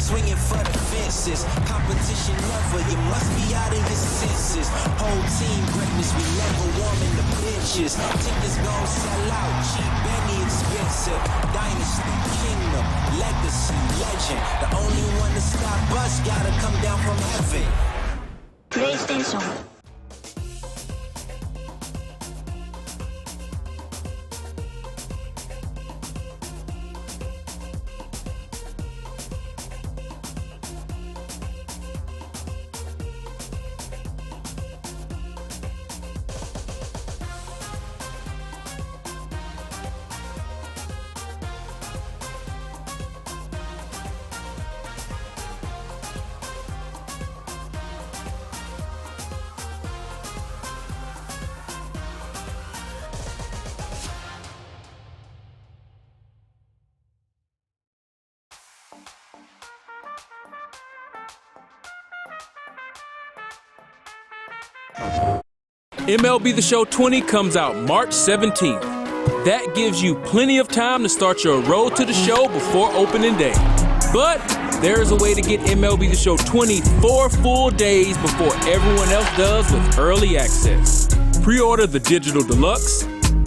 swinging for the fences. Competition never, you must be out of your senses. Whole team greatness, we never warming the benches. Tickets gon' sell out, cheap, very expensive. Dynasty, kingdom, legacy, legend. The only one to stop us gotta come down from heaven. PlayStation. MLB The Show 20 comes out March 17th. That gives you plenty of time to start your road to the show before opening day. But there is a way to get MLB The Show 20 4 full days before everyone else does with early access. Pre-order the Digital Deluxe,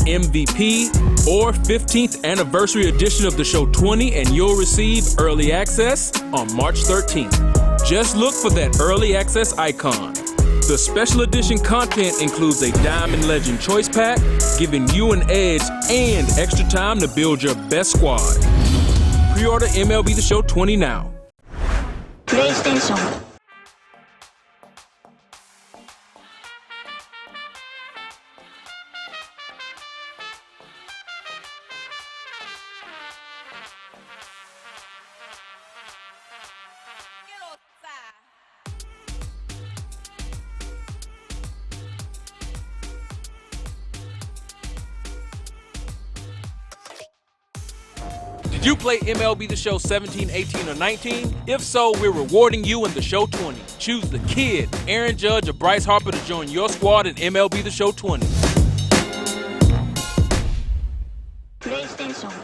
MVP, or 15th anniversary edition of The Show 20 and you'll receive early access on March 13th. Just look for that early access icon. The special edition content includes a Diamond Legend Choice Pack, giving you an edge and extra time to build your best squad. Pre-order MLB The Show 20 now. PlayStation. Did you play MLB The Show 17, 18, or 19? If so, we're rewarding you in The Show 20. Choose the kid, Aaron Judge, or Bryce Harper to join your squad in MLB The Show 20. PlayStation.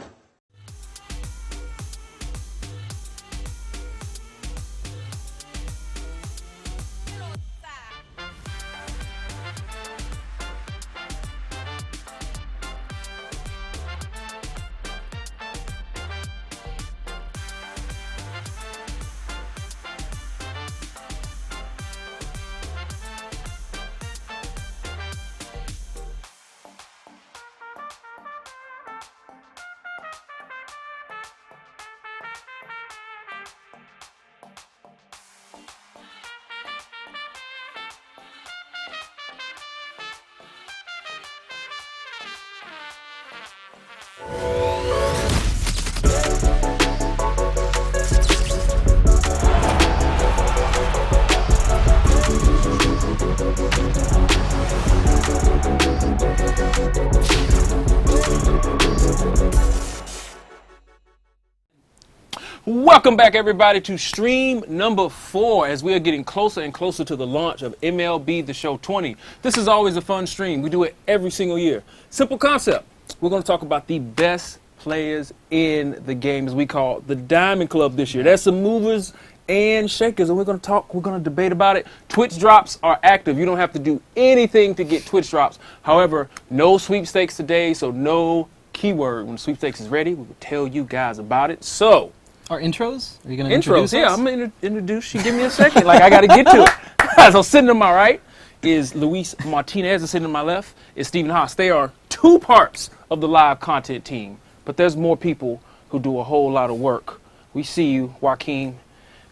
Welcome back, everybody, to stream number 4 as we are getting closer and closer to the launch of MLB The Show 20. This is always a fun stream. We do it every single year. Simple concept. We're going to talk about the best players in the game, as we call the Diamond Club this year. There's some movers and shakers, and we're going to debate about it. Twitch drops are active. You don't have to do anything to get Twitch drops. However, no sweepstakes today, so no keyword. When sweepstakes is ready, we will tell you guys about it. So, our intros? Are you going to introduce us? Yeah, I'm going to introduce you. Give me a second. Like, I got to get to it. So, sitting to my right is Luis Martinez, and sitting to my left is Stephen Haas. They are two parts of the live content team, but there's more people who do a whole lot of work. We see you, Joaquin.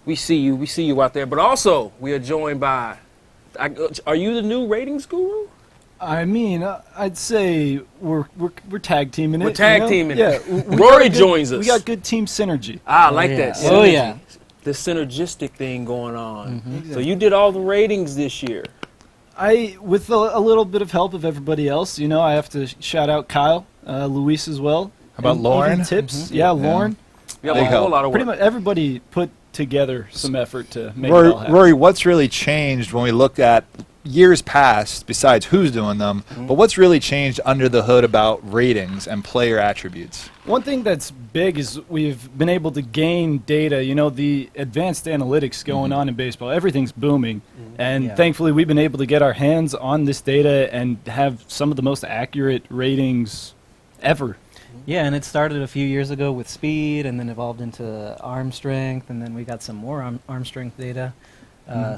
We see you out there. But also, we are joined by, are you the new ratings guru? I mean, I'd say we're tag teaming it. We're tag teaming it. Yeah, Rory joins us. We got good team synergy. I like that. Synergy. Oh, yeah. The synergistic thing going on. Mm-hmm. Exactly. So you did all the ratings this year. With a little bit of help of everybody else, you know, I have to shout out Kyle, Luis as well. How about Lauren? Even Tips. Yeah, Lauren. You have a whole lot of work. Pretty much everybody put together some effort to make it all happen. Rory, what's really changed when we looked at years past, besides who's doing them, but what's really changed under the hood about ratings and player attributes? One thing that's big is we've been able to gain data. You know, the advanced analytics going on in baseball, everything's booming. And thankfully, we've been able to get our hands on this data and have some of the most accurate ratings ever. Yeah, and it started a few years ago with speed and then evolved into arm strength, and then we got some more arm strength data.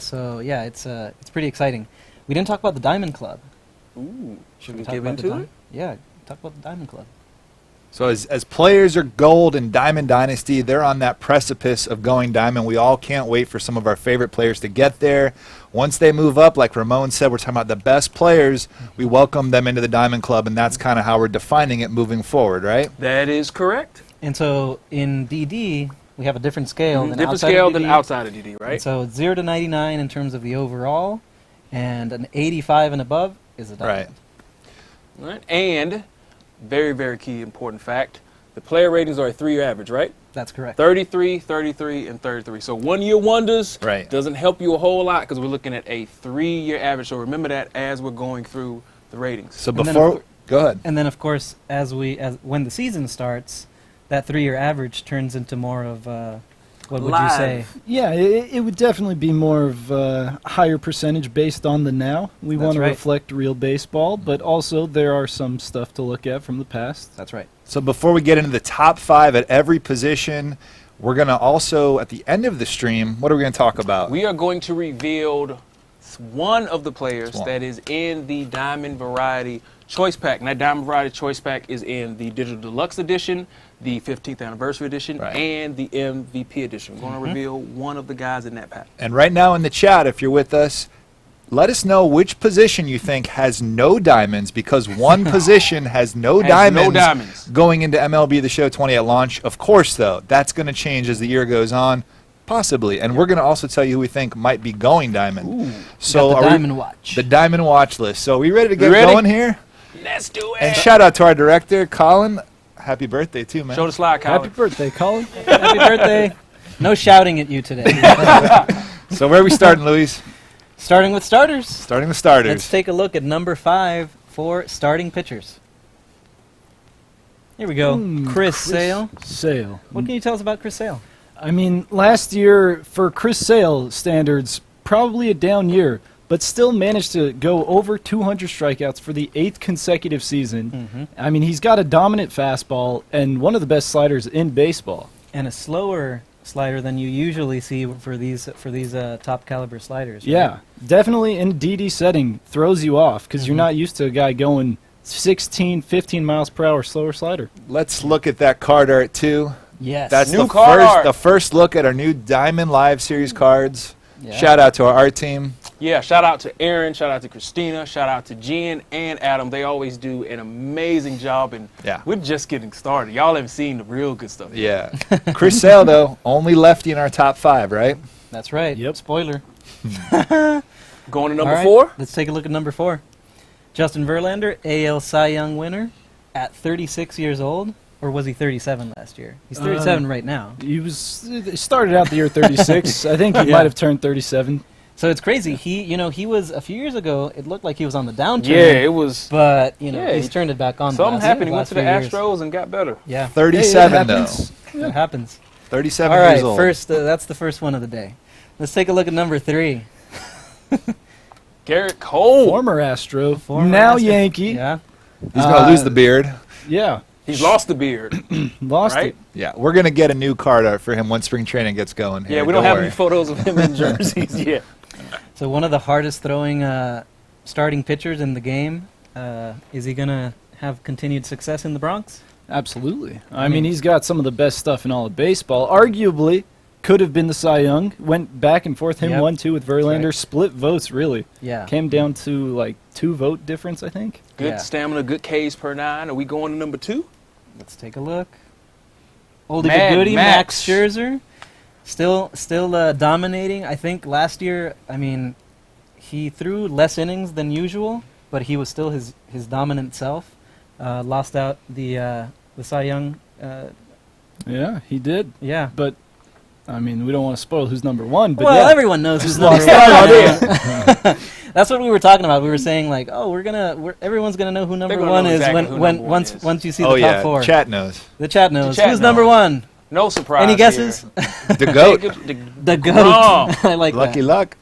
So, yeah, it's pretty exciting. We didn't talk about the Diamond Club. Ooh. Should we talk give about into it? Yeah, talk about the Diamond Club. So as players are gold in Diamond Dynasty, they're on that precipice of going diamond. We all can't wait for some of our favorite players to get there. Once they move up, like Ramon said, we're talking about the best players. We welcome them into the Diamond Club, and that's kind of how we're defining it moving forward, right? That is correct. And so in DD, we have a different scale than Different outside scale of DD. than outside of DD, right? And so it's 0 to 99 in terms of the overall, and an 85 and above is a diamond. Right. Right. And very, very key important fact, the player ratings are a 3-year average, right? That's correct. 33, 33, and 33. So 1-year wonders doesn't help you a whole lot because we're looking at a 3-year average. So remember that as we're going through the ratings. So before, go ahead. And then, of course, when the season starts, that 3-year average turns into more of what would you say? Yeah, it would definitely be more of a higher percentage based on the now. We want to reflect real baseball, but also there are some stuff to look at from the past. That's right. So before we get into the top 5 at every position, we're going to also, at the end of the stream, what are we going to talk about? We are going to reveal one of the players that is in the Diamond Variety Choice Pack. And that Diamond Variety Choice Pack is in the Digital Deluxe Edition, the 15th Anniversary Edition, and the MVP Edition. We're going to reveal one of the guys in that pack. And right now in the chat, if you're with us, let us know which position you think has no diamonds, because one position has no diamonds going into MLB The Show 20 at launch. Of course, though, that's going to change as the year goes on, possibly. And we're going to also tell you who we think might be going diamond. Ooh, so got the Diamond Watch. The Diamond Watch list. So are we ready to get going here? Let's do it. And shout out to our director, Colin. Happy birthday, too, man. Show the slide, Colin. Happy birthday, Colin. Happy birthday. No shouting at you today. So where are we starting, Luis? Starting with starters. Starting with starters. Let's take a look at number 5 for starting pitchers. Here we go. Chris Sale. Sale. What can you tell us about Chris Sale? I mean, last year, for Chris Sale standards, probably a down year, but still managed to go over 200 strikeouts for the 8th consecutive season. I mean, he's got a dominant fastball and one of the best sliders in baseball. And a slower slider than you usually see for these top caliber sliders. Right? Yeah, definitely in DD setting throws you off because you're not used to a guy going 16, 15 miles per hour slower slider. Let's look at that card art, too. Yes. That's New card art. the first look at our new Diamond Live Series cards. Yeah. Shout out to our art team. Yeah, shout out to Aaron, shout out to Christina, shout out to Jen and Adam. They always do an amazing job, and we're just getting started. Y'all haven't seen the real good stuff yet. Yeah. Chris Sale, though, only lefty in our top 5, right? That's right. Yep. Spoiler. Going to number 4? Let's take a look at number 4. Justin Verlander, AL Cy Young winner at 36 years old. Or was he 37 last year? He's 37 right now. He started out the year 36. I think he might have turned 37. So it's crazy. He was a few years ago. It looked like he was on the downturn. Yeah, it was. But he's turned it back on. Something happened. He went to the Astros and got better. Yeah, 37 though. It happens. 37 All right, years old. first that's the first one of the day. Let's take a look at number 3. Garrett Cole, former Astro, Former now Astro. Yankee. Yeah, He's gonna lose the beard. Yeah, he's lost the beard. lost right? it. Yeah, we're gonna get a new card art for him once spring training gets going. Yeah, we don't have any photos of him in jerseys yet. So one of the hardest throwing starting pitchers in the game. Is he gonna have continued success in the Bronx? Absolutely. I mean, he's got some of the best stuff in all of baseball. Arguably, could have been the Cy Young. Went back and forth. Him 1-2 with Verlander. Right. Split votes, really. Yeah. Came down to like 2 vote difference, I think. Good stamina, good Ks per 9. Are we going to number 2? Let's take a look. Oldie but goodie, Max Scherzer. Still dominating. I think last year, I mean, he threw less innings than usual, but he was still his dominant self. Lost out the Cy Young. Yeah, he did. Yeah. But, I mean, we don't want to spoil who's number 1. But well, yeah. everyone knows who's Lost number out 1. That's what we were talking about. We were saying like, oh, everyone's gonna know who number one is once you see the top four. Chat knows. The chat knows. Who's number one? No surprise. Any guesses? The GOAT. The GOAT. I like Lucky that. luck.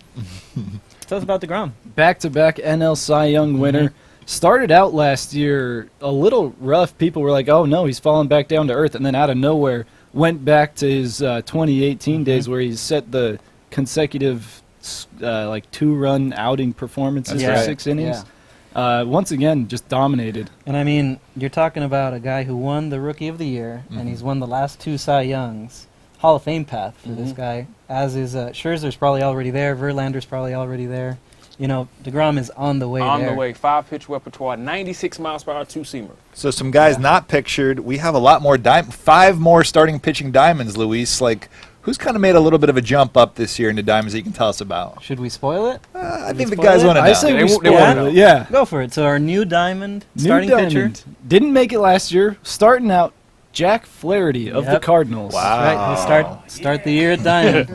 Tell us about DeGrom. Back-to-back NL Cy Young winner. Started out last year a little rough. People were like, oh, no, he's falling back down to earth. And then out of nowhere, went back to his 2018 days where he set the consecutive like 2-run outing performances for 6 innings. Yeah. Once again, just dominated. And I mean, you're talking about a guy who won the Rookie of the Year, and he's won the last 2 Cy Youngs. Hall of Fame path for this guy, as is Scherzer's probably already there, Verlander's probably already there. You know, DeGrom is on the way there. On the way. 5-pitch repertoire, 96 miles per hour, 2-seamer. So some guys not pictured. We have a lot more 5 more starting pitching diamonds, Luis. Like, who's kind of made a little bit of a jump up this year into diamonds that you can tell us about? Should we spoil it? I think the guys want to know. I say we spoil it. Yeah. Go for it. So our new diamond starting pitcher. Didn't make it last year. Starting out, Jack Flaherty of the Cardinals. Wow. That's right. He'll start the year at diamond.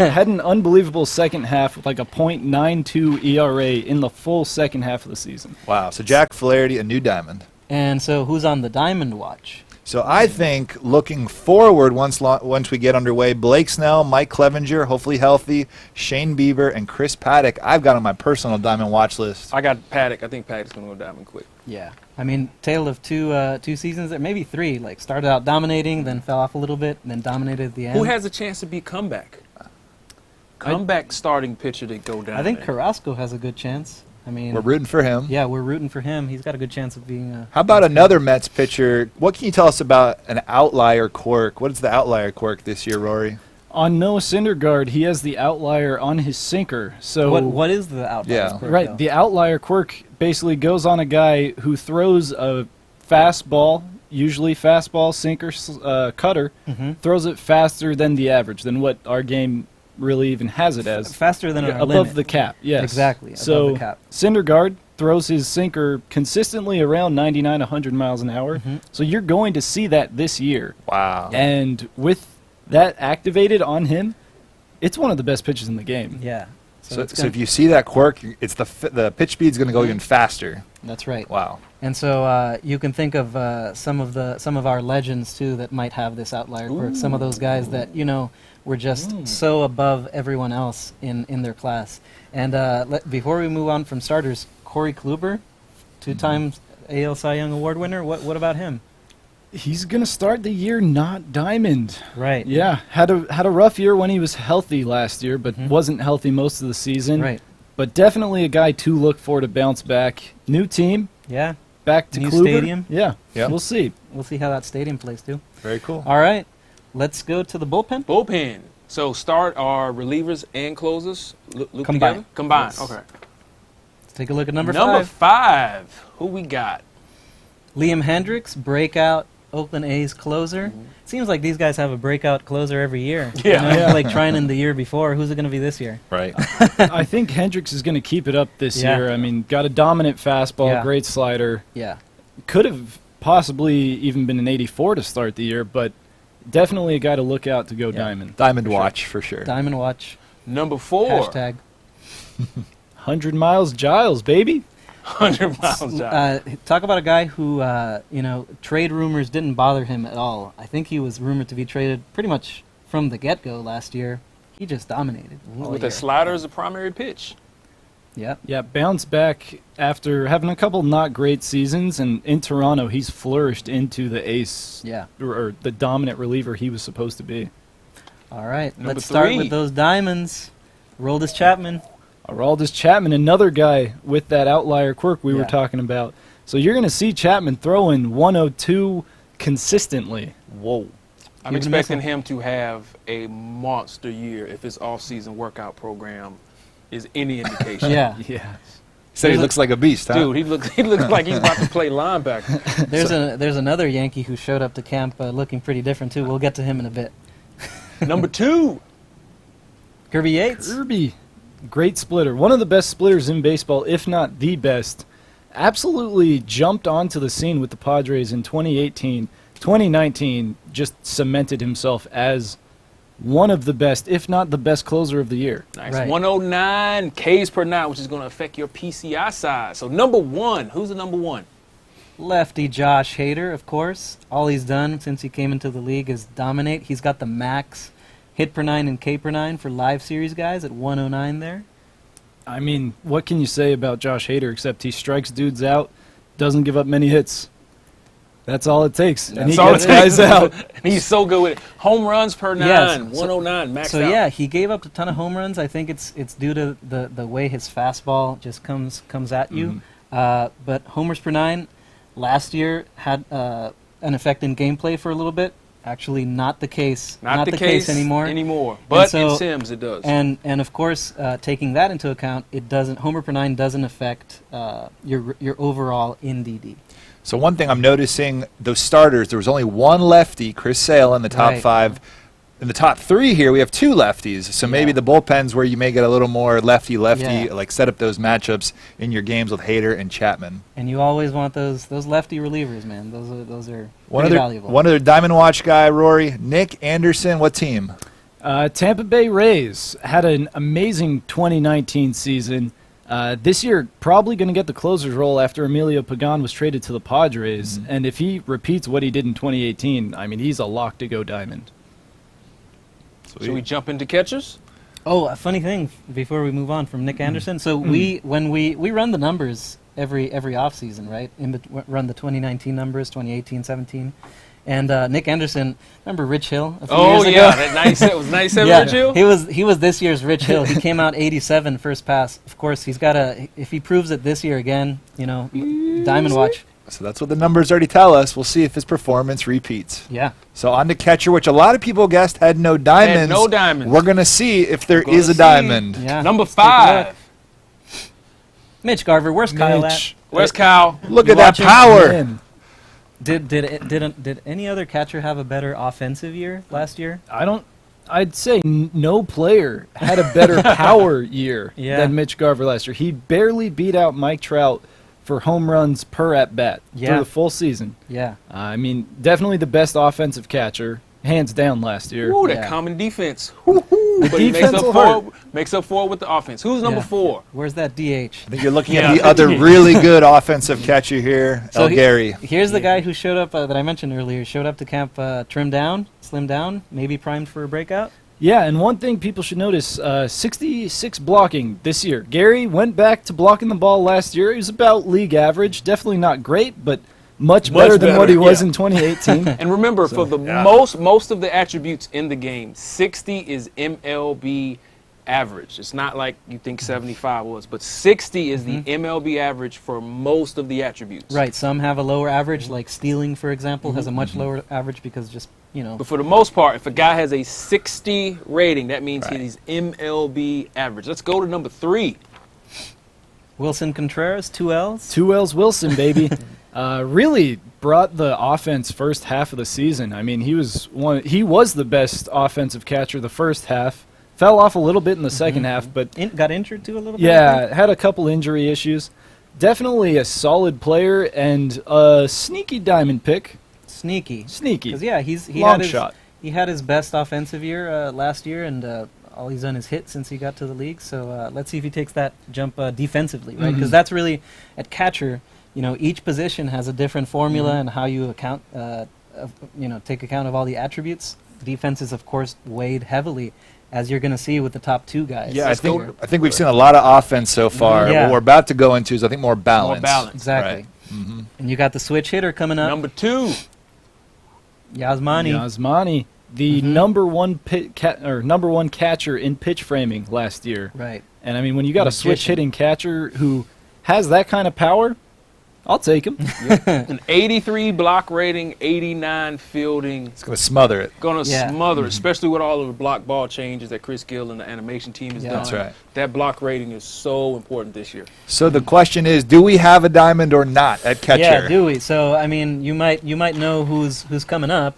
Had an unbelievable second half with like a .92 ERA in the full second half of the season. Wow. So Jack Flaherty, a new diamond. And so who's on the diamond watch? So I think looking forward once we get underway, Blake Snell, Mike Clevenger, hopefully healthy, Shane Bieber, and Chris Paddock, I've got on my personal diamond watch list. I got Paddock. I think Paddock's going to go diamond quick. Yeah. I mean, tale of two seasons, there, maybe 3. Like, started out dominating, then fell off a little bit, and then dominated at the end. Who has a chance to be comeback? Comeback starting pitcher to go down. I think Carrasco has a good chance. I mean, we're rooting for him. Yeah, we're rooting for him. He's got a good chance of being a... How about another Mets pitcher? What can you tell us about an outlier quirk? What is the outlier quirk this year, Rory? On Noah Syndergaard, he has the outlier on his sinker. So what is the outlier quirk? Right, though? the outlier quirk basically goes on a guy who throws a fastball, usually fastball, sinker, cutter, throws it faster than the average, than what our game really even has it as. Faster than our above limit. the cap, yes. Exactly, so above the cap. Syndergaard throws his sinker consistently around 99, 100 miles an hour. So you're going to see that this year. Wow. And with that activated on him, it's one of the best pitches in the game. Yeah. So if you see that quirk, it's the pitch speed's going to go even faster. That's right. Wow. And so you can think of some of our legends too that might have this outlier quirk. Some of those guys that were just so above everyone else in their class. And before we move on from starters, Corey Kluber, 2-time AL Cy Young Award winner. What about him? He's gonna start the year not diamond. Right. Yeah. Had a rough year when he was healthy last year, but wasn't healthy most of the season. Right. But definitely a guy to look for to bounce back. New team. Yeah. Back to New Kluber. stadium. Yeah. Yep. We'll see. We'll see how that stadium plays too. Very cool. All right. Let's go to the bullpen. Bullpen. So start our relievers and closers. Loop Combined. together? Combined. Yes. Okay. Let's take a look at number 5. Who we got? Liam Hendricks, breakout Oakland A's closer. Seems like these guys have a breakout closer every year. Yeah. Like Trinan the year before. Who's it going to be this year? Right. I think Hendricks is going to keep it up this year. I mean, got a dominant fastball, great slider. Yeah. Could have possibly even been an 84 to start the year, but definitely a guy to look out to go diamond. Diamond watch for sure. Diamond watch. Number 4. Hashtag. 100 miles Giles, baby. 100 miles out. Talk about a guy who, trade rumors didn't bother him at all. I think he was rumored to be traded pretty much from the get-go last year. He just dominated. With a slider as a primary pitch. Yeah. Yeah, bounced back after having a couple not great seasons, and in Toronto, he's flourished into the ace, or the dominant reliever he was supposed to be. All right, Number let's start 3. with those diamonds. Aroldis Chapman. Aroldis Chapman, another guy with that outlier quirk we were talking about. So you're going to see Chapman throwing 102 consistently. Whoa. I'm expecting him to have a monster year if his off-season workout program is any indication. Yeah. Said he looks like a beast, huh? Dude, he looks like he's about to play linebacker. There's another Yankee who showed up to camp looking pretty different too. We'll get to him in a bit. Number 2. Kirby Yates. Kirby, great splitter. One of the best splitters in baseball, if not the best. Absolutely jumped onto the scene with the Padres in 2018. 2019 just cemented himself as one of the best, if not the best closer of the year. Nice. Right. 109 Ks per nine, which is going to affect your PCI size. So number one, who's the number one? Lefty Josh Hader, of course. All he's done since he came into the league is dominate. He's got the max hit per nine and K per nine for live series guys at 109 there. I mean, what can you say about Josh Hader except he strikes dudes out, doesn't give up many hits. That's all it takes. And he gets guys out. And he's so good with it. Home runs per nine, Yes. 109, maxed So out. yeah, he gave up a ton of home runs. I think it's due to the way his fastball just comes at you. But homers per nine last year had an effect in gameplay for a little bit. Actually, not the case. Not the case anymore. But so, in Sims, it does. And of course, taking that into account, it doesn't. Homer per nine doesn't affect your overall in DD. So one thing I'm noticing, those starters, there was only one lefty, Chris Sale, in the top Right. 5. In the top 3 here, we have 2 lefties. So maybe Yeah. the bullpens where you may get a little more lefty-lefty, Yeah. like set up those matchups in your games with Hader and Chapman. And you always want those lefty relievers, man. Those are One pretty other, valuable. one other Diamond Watch guy, Rory, Nick Anderson, what team? Tampa Bay Rays had an amazing 2019 season. This year, probably going to get the closer's role after Emilio Pagan was traded to the Padres. And if he repeats what he did in 2018, I mean, he's a lock to go diamond. Should we jump into catchers? Oh, a funny thing before we move on from Nick Anderson. So when we run the numbers every off season, right? Run the 2019 numbers, 2018, 17. And Nick Anderson, remember Rich Hill a few years ago? That 97 was 97 Yeah, Rich Hill? he was this year's Rich Hill. He came out 87 first pass. Of course, he's got if he proves it this year again, Diamond Watch. So that's what the numbers already tell us. We'll see if his performance repeats. Yeah. So on to catcher, which a lot of people guessed had no diamonds. Had no diamonds. We're going to see if there Gonna is a see. diamond. Yeah. Number Let's take a 5. look. Mitch Garver, where's Kyle at? Mitch. Where's Kyle? Look You at that watching? power. Man, Did any other catcher have a better offensive year last year? I'd say no player had a better power year Yeah. than Mitch Garver last year. He barely beat out Mike Trout for home runs per at-bat Yeah. through the full season. Yeah. I mean, definitely the best offensive catcher, hands down last year. Ooh, that Yeah. common defense. The But he defense will hurt. makes up for it with the offense. Who's number Yeah. 4? Where's that DH? I think you're looking Yeah. at the other really good offensive catcher here, So Gary. Here's the guy who showed up that I mentioned earlier. Showed up to camp trimmed down, slimmed down, maybe primed for a breakout. Yeah, and one thing people should notice, 66 blocking this year. Gary went back to blocking the ball last year. He was about league average. Definitely not great, but much better than what he was in 2018. And remember, for the most of the attributes in the game, 60 is MLB average. It's not like you think 75 was, but 60 is the MLB average for most of the attributes. Right. Some have a lower average, like stealing, for example, has a much lower average because just But for the most part, if a guy has a 60 rating, that means he's MLB average. Let's go to number 3. Wilson Contreras, 2 L's. 2 L's Wilson, baby. Really brought the offense first half of the season. I mean, he was the best offensive catcher the first half. Fell off a little bit in the second half, but Got injured too a little bit. yeah, had a couple injury issues. Definitely a solid player and a sneaky diamond pick. Sneaky. Sneaky. 'Cause, yeah, he Long had his, shot. He had his best offensive year last year, and all he's done is hit since he got to the league. So let's see if he takes that jump defensively, right? Because that's really at catcher. Each position has a different formula and how you account, take account of all the attributes. Defense is, of course, weighed heavily, as you're going to see with the top 2 guys. Yeah, I this think year. we've seen a lot of offense so far. Yeah. What we're about to go into is, I think, more balance. More balance. Exactly. Right. And you got the switch hitter coming up, Number 2. Yasmani. Yasmani, the number one catcher in pitch framing last year. Right. And I mean, when you got a switch Magician. hitting catcher who has that kind of power, I'll take him. An 83 block rating, 89 fielding. It's going to smother it. Going to Yeah. smother, especially with all of the block ball changes that Chris Gill and the animation team has Yeah. done. That's right. That block rating is so important this year. So the question is, do we have a diamond or not at catcher? Yeah, do we? So I mean, you might know who's coming up,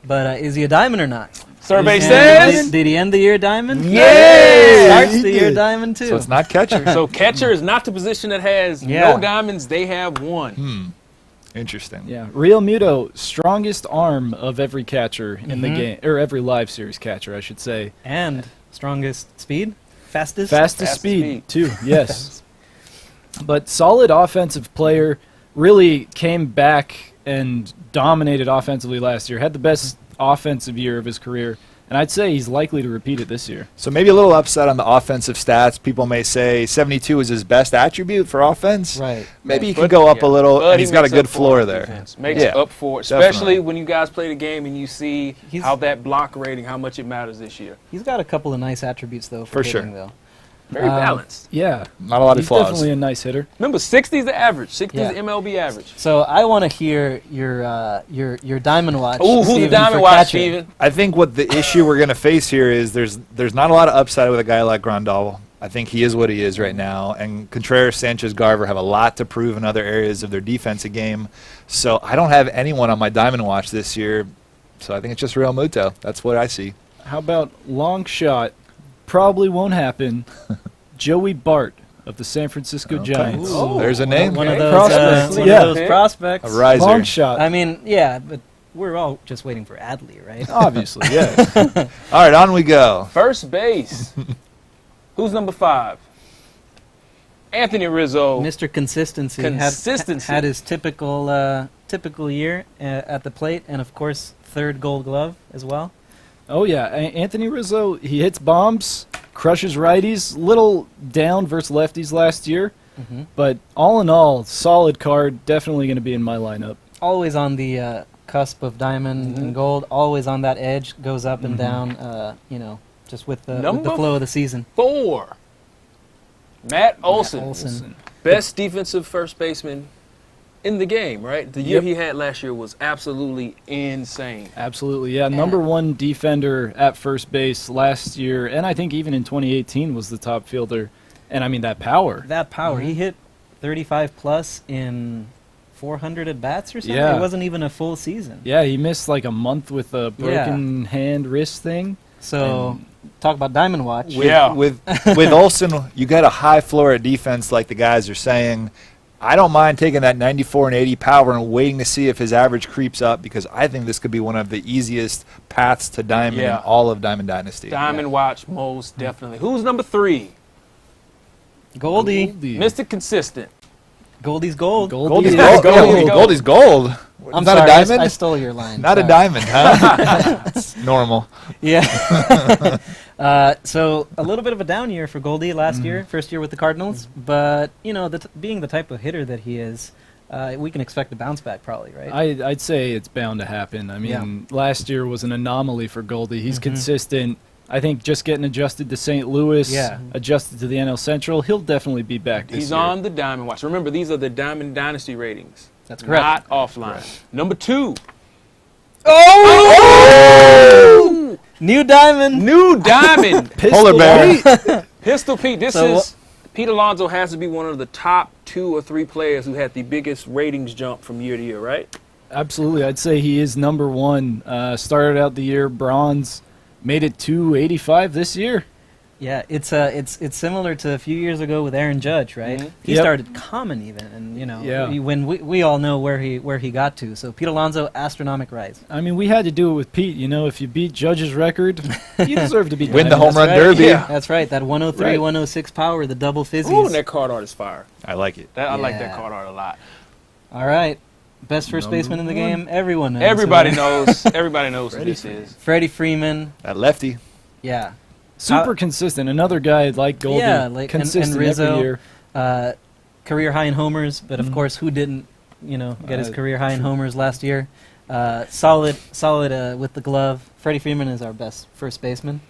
but is he a diamond or not? Survey And says. did he end the year diamond? Yay! Starts He the year did. diamond too. So it's not catcher. So catcher is not the position that has Yeah. no diamonds. They have one. Interesting. Yeah, Real Muto, strongest arm of every catcher in the game, or every live series catcher, I should say. And strongest speed? Fastest speed, too, yes. But solid offensive player, really came back and dominated offensively last year. Had the best offensive year of his career. And I'd say he's likely to repeat it this year. So maybe a little upset on the offensive stats. People may say 72 is his best attribute for offense. Right. Maybe he could go up a little, and he's got a good floor there. Defense. Makes up for it, especially when you guys play the game and you see how that block rating, how much it matters this year. He's got a couple of nice attributes, though, for hitting, though. Very balanced. Yeah. Not a lot of flaws. Definitely a nice hitter. Remember, 60 is the average. 60 is the MLB average. So I want to hear your diamond watch. Ooh, who's the diamond watch, Steven? I think what the issue we're going to face here is there's not a lot of upside with a guy like Grandal. I think he is what he is right now. And Contreras, Sanchez, Garver have a lot to prove in other areas of their defensive game. So I don't have anyone on my diamond watch this year. So I think it's just Real Muto. That's what I see. How about long shot? Probably won't happen. Joey Bart of the San Francisco Giants. Oh, there's a name. One of those prospects. A riser. Long shot. I mean, yeah, but we're all just waiting for Adley, right? Obviously, yeah. All right, on we go. First base. Who's number 5? Anthony Rizzo. Mr. Consistency. Had his typical year at the plate, and of course, 3rd Gold Glove as well. Oh, yeah. Anthony Rizzo, he hits bombs, crushes righties, little down versus lefties last year. But all in all, solid card, definitely going to be in my lineup. Always on the cusp of diamond and gold, always on that edge, goes up and down, just with the flow of the season. 4. Matt Olson. Best defensive first baseman in the game, right? The year he had last year was absolutely insane. Absolutely, yeah. Number 1 defender at first base last year, and I think even in 2018 was the top fielder. And I mean, that power. He hit 35-plus in 400 at-bats or something. Yeah. It wasn't even a full season. Yeah, he missed like a month with a broken hand wrist thing. So, talk about diamond watch. With Olson, you got a high floor at defense like the guys are saying. I don't mind taking that 94 and 80 power and waiting to see if his average creeps up because I think this could be one of the easiest paths to diamond in all of Diamond Dynasty. Diamond watch, most definitely. Who's number 3? Goldie. Mr. Consistent. Goldie's gold. Goldie's gold. I'm not sorry, a diamond? I stole your line. Not a diamond, huh? It's normal. Yeah. So a little bit of a down year for Goldie last year, first year with the Cardinals. But, being the type of hitter that he is, we can expect a bounce back probably, right? I'd say it's bound to happen. I mean, last year was an anomaly for Goldie. He's consistent. I think just getting adjusted to St. Louis, adjusted to the NL Central, he'll definitely be back this year. He's on the Diamond Watch. Remember, these are the Diamond Dynasty ratings. That's correct. Not offline. Correct. Number 2. Oh! New diamond. Polar bear. Pistol Pete. This is Pete Alonso has to be one of the top 2 or 3 players who had the biggest ratings jump from year to year, right? Absolutely. I'd say he is number 1. Started out the year bronze, made it 285 this year. Yeah, it's similar to a few years ago with Aaron Judge, right? He started common even, and when we all know where he got to. So Pete Alonso, astronomical rise. I mean, we had to do it with Pete. If you beat Judge's record, you deserve to be win the home run derby. Yeah. That's right. That 103, 106 power, the double fizzies. Ooh, and that card art is fire. I like it. I like that card art a lot. All right. Best first baseman in the game. Everyone knows. Everybody knows. Everybody knows who this is. Freddie Freeman. That lefty. Yeah. Super consistent. Another guy like Goldie. Consistent and Rizzo, every year. Career high in homers, but of course, who didn't, get his career high in homers last year? Solid with the glove. Freddie Freeman is our best first baseman.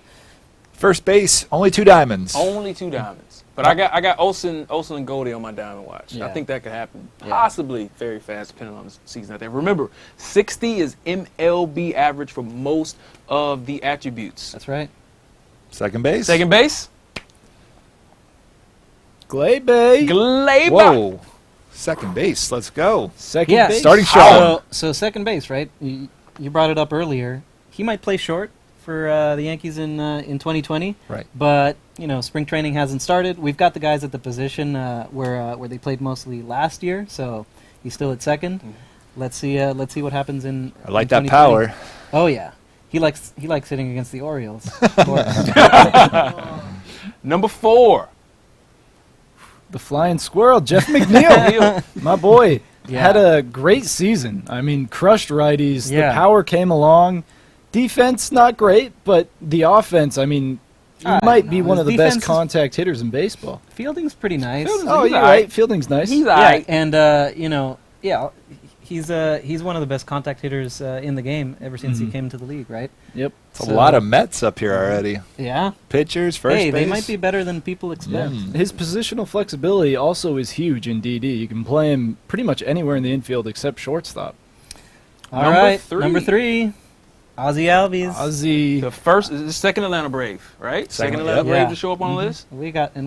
First base, only 2 diamonds. Only 2 diamonds. But I got Olson and Goldie on my diamond watch. Yeah. I think that could happen possibly very fast, depending on the season out there. Remember, 60 is MLB average for most of the attributes. That's right. Second base. Gleyber. Whoa. Second base. Let's go. Second base. Starting shot. So second base, right? You brought it up earlier. He might play short for the Yankees in 2020. Right. But, spring training hasn't started. We've got the guys at the position where they played mostly last year, so he's still at second. Let's see what happens in. I like in that power. 2020. Oh yeah, he likes hitting against the Orioles. Number 4. The flying squirrel, Jeff McNeil, my boy, Yeah. had a great season. I mean, crushed righties. Yeah. The power came along. Defense, not great, but the offense, I mean, he I might don't be know. one His of the best defense is- contact hitters in baseball. Fielding's pretty nice. Oh, He's you're all right. right. Fielding's nice. He's Yeah, alright. and he's one of the best contact hitters in the game ever since he came to the league, right? Yep. It's a lot of Mets up here already. Yeah. Pitchers, first Hey, base. they might be better than people expect. His positional flexibility also is huge in DD. You can play him pretty much anywhere in the infield except shortstop. All Number right, 3. number 3, Ozzy Albies. Ozzy. The second Atlanta Brave, right? Second Atlanta yep. Brave Yeah. to show up on the list. We got at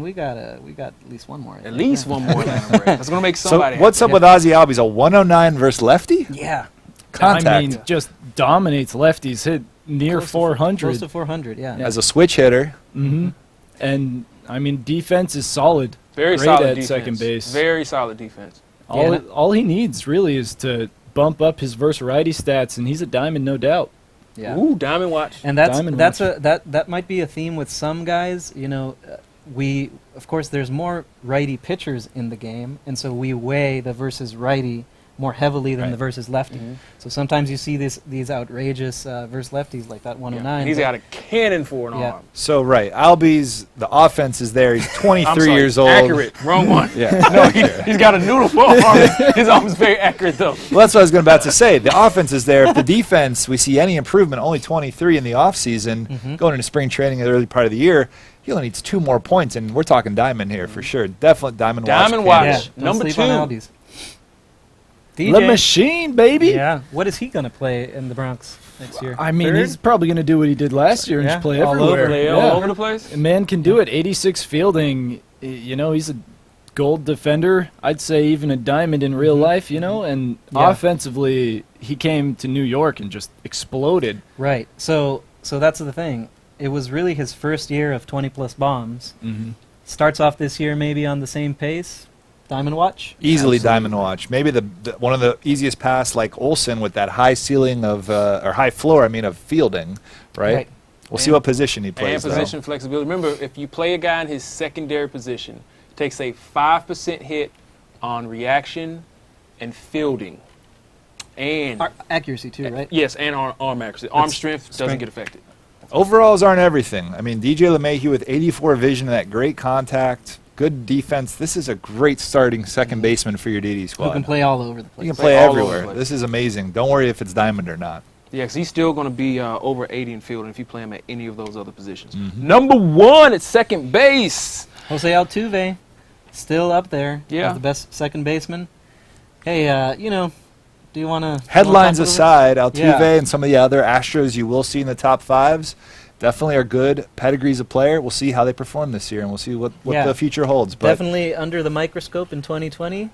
least one more. I At think. least one more Atlanta Brave. That's gonna make So somebody. what's up Yeah. with Ozzy Albies? A 109 versus lefty? Yeah, Contact. I mean, just dominates lefties. Hit near close to 400. 400. Yeah. As a switch hitter. Mm-hmm. And I mean, defense is solid. Very Great solid at defense. second base. Very solid defense. All he needs really is to bump up his versatility stats, and he's a diamond, no doubt. Yeah. Ooh, Diamond Watch. And Diamond that might be a theme with some guys. You know, of course there's more righty pitchers in the game, and so we weigh the versus righty more heavily than Right. the versus lefty. So sometimes you see these outrageous versus lefties like that 109. And he's got a cannon for an Yeah. arm. So, right. Albies, the offense is there. He's 23 I'm sorry, years old. Accurate. Wrong one. Yeah. No, he's got a noodle for an arm. His arm is very accurate, though. Well, that's what I was about to say. The offense is there. If the defense, we see any improvement, only 23 in the offseason, going into spring training in the early part of the year, he only needs 2 more points, and we're talking diamond here for sure. Definitely diamond watch. Diamond watch. Yeah, don't Number sleep 2. on Albies. The DJ. machine, baby. Yeah. What is he gonna play in the Bronx next year? I mean, Third? he's probably going to do what he did last year and Yeah, just play all everywhere. over. Play Yeah. all over the place. A man can do it. 86 fielding. You know, he's a gold defender. I'd say even a diamond in real life, you know, and Yeah. offensively, he came to New York and just exploded. Right. So that's the thing. It was really his first year of 20-plus bombs. Mm-hmm. Starts off this year maybe on the same pace. Diamond watch. Easily Absolutely. diamond watch. Maybe the one of the easiest pass like Olsen with that high ceiling of, or high floor, of fielding, right? We'll see And- what position he plays. And position flexibility. Remember, if you play a guy in his secondary position, it takes a 5% hit on reaction and fielding. And Accuracy too, right? yes, and arm accuracy. Arm strength doesn't strength. get affected. Overalls aren't everything. DJ LeMahieu with 84 vision and that great contact, good defense. This is a great starting second baseman for your DD squad. Who can play all over the place. You can play all over the everywhere. place. This is amazing. Don't worry if it's diamond or not. Yeah, because he's still going to be over 80 in fielding if you play him at any of those other positions. Number 1 at second base. Jose Altuve, still up there. Yeah. As the best second baseman. Hey, do you want to... Headlines aside, Altuve Yeah. and some of the other Astros you will see in the top 5s definitely are good. Pedigree's a player. We'll see how they perform this year, and we'll see what Yeah. the future holds. But Definitely under the microscope in 2020.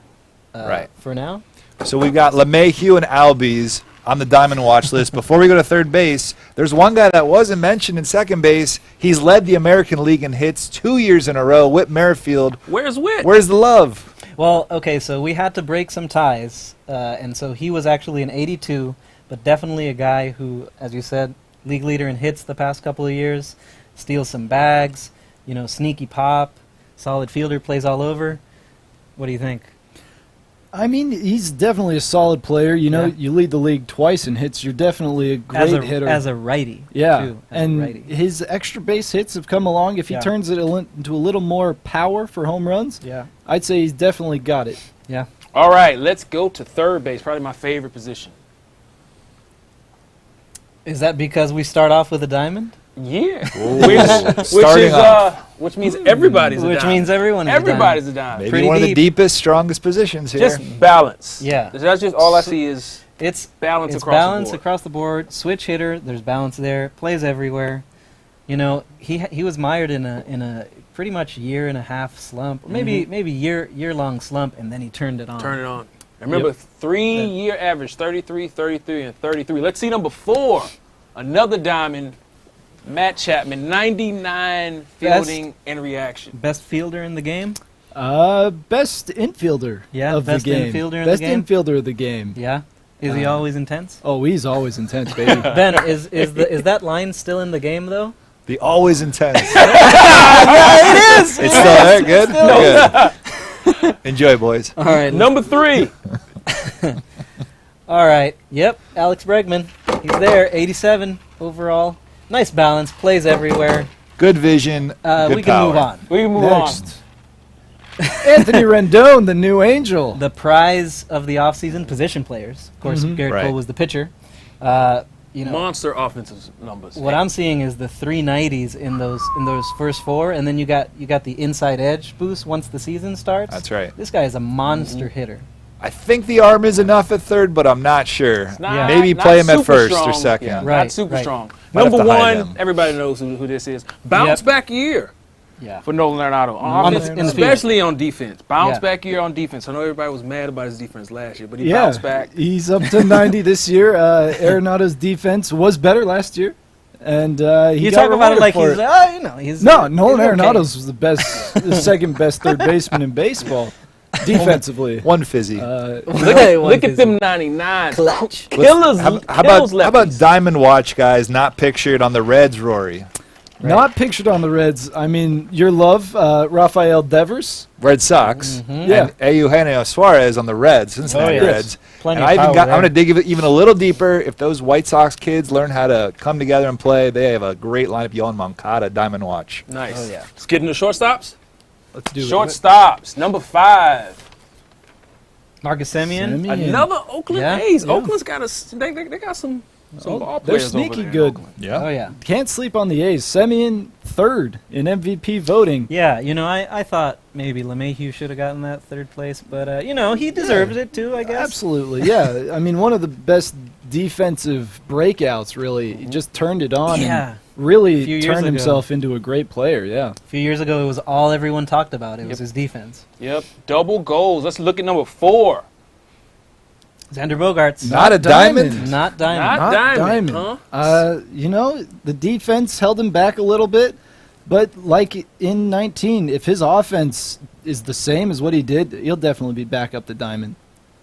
Right. For now. So we've got LeMahieu and Albies on the diamond watch list. Before we go to third base, there's one guy that wasn't mentioned in second base. He's led the American League in hits 2 years in a row. Whit Merrifield. Where's Whit? Where's the love? Well, okay, so we had to break some ties, and so he was actually an 82, but definitely a guy who, as you said, league leader in hits the past couple of years, steals some bags, sneaky pop, solid fielder, plays all over. What do you think? I mean, he's definitely a solid player. Yeah. You lead the league twice in hits. You're definitely a great hitter. As a righty. Yeah, too, as a and righty. his extra base hits have come along. If he Yeah. turns it into a little more power for home runs, Yeah. I'd say he's definitely got it. Yeah. All right, let's go to third base. Probably my favorite position. Is that because we start off with a diamond? Yeah. Starting off. Which means everybody's a Which diamond. means everyone is Everybody's a a diamond. Maybe Pretty one of the deep. deepest, strongest positions here. Just balance. Yeah. That's just all I see is It's balance it's across balance the board. across the board. Switch hitter, there's balance there. Plays everywhere. He was mired in a pretty much year and a half slump, or maybe year long slump, and then he turned it on. Turn it on. And remember, 3-year average, 33, 33, and 33. Let's see number 4. Another diamond, Matt Chapman, 99 fielding and reaction. Best fielder in the game. Best infielder Yeah, of best the game. infielder in best the game. infielder of the game. Yeah. Is he always intense? Oh, he's always intense, baby. Ben, is that line still in the game though? The always intense. Yeah, it is. It's still there. Good. Good. Enjoy, boys. All right, number 3. All right. Yep. Alex Bregman. He's there. 87 overall. Nice balance. Plays everywhere. Good vision. Good We can move on. We can move Next. Anthony Rendon, the new angel. The prize of the offseason, position players. Of course, Garrett Right. Cole was the pitcher. You know, monster offensive numbers. what I'm seeing is the 390s in those first 4, and then you got the inside edge boost once the season starts. That's right. This guy is a monster hitter. I think the arm is enough at third, but I'm not sure. Not- Maybe not play him at super first strong. or second. Yeah, Right, not super right. strong. Might have Number to hide 1, him. everybody knows who this is. Bounce back year Yeah. for Nolan Arenado. On the- in the field. Especially on defense. Bounce Yeah. back year on defense. I know everybody was mad about his defense last year, but he Yeah, bounced back. he's up to 90 this year. Arenado's defense was better last year, and he You got talk about it rewarded like for he's, he's No, Nolan he's okay. Arenado's was the best, the second best third baseman in baseball, defensively. One fizzy. Look at them 99. Clutch. Killers, How killers about lefties. Diamond Watch guys not pictured on the Reds, Rory? Not pictured on the Reds. I mean, your love, Rafael Devers. Red Sox. Yeah. And Eugenio Suarez on the Reds, Cincinnati yes. Reds. Plenty And of power I'm there. going to dig even a little deeper. If those White Sox kids learn how to come together and play, they have a great lineup. Yohan Moncada, Diamond Watch. Nice. Oh, yeah. Let's get into shortstops. Let's do it. Shortstops. Number 5. Marcus Semien. Semien. Another Oakland Yeah, A's. yeah. Oakland's got they got some ball They're players over sneaky there. good. Yeah. Oh, yeah. Can't sleep on the A's. Semien third in MVP voting. Yeah, I thought maybe LeMahieu should have gotten that third place, but, he deserves it too, I guess. Absolutely, yeah. I mean, one of the best defensive breakouts, really. He just turned it on Yeah. and really A few years turned ago. himself into a great player, yeah. A few years ago, it was all everyone talked about. It was his defense. Yep. Double goals. Let's look at number 4. Xander Bogaerts. Not a diamond? Not Diamond. Not Diamond, The defense held him back a little bit, but like in 19, if his offense is the same as what he did, he'll definitely be back up to Diamond.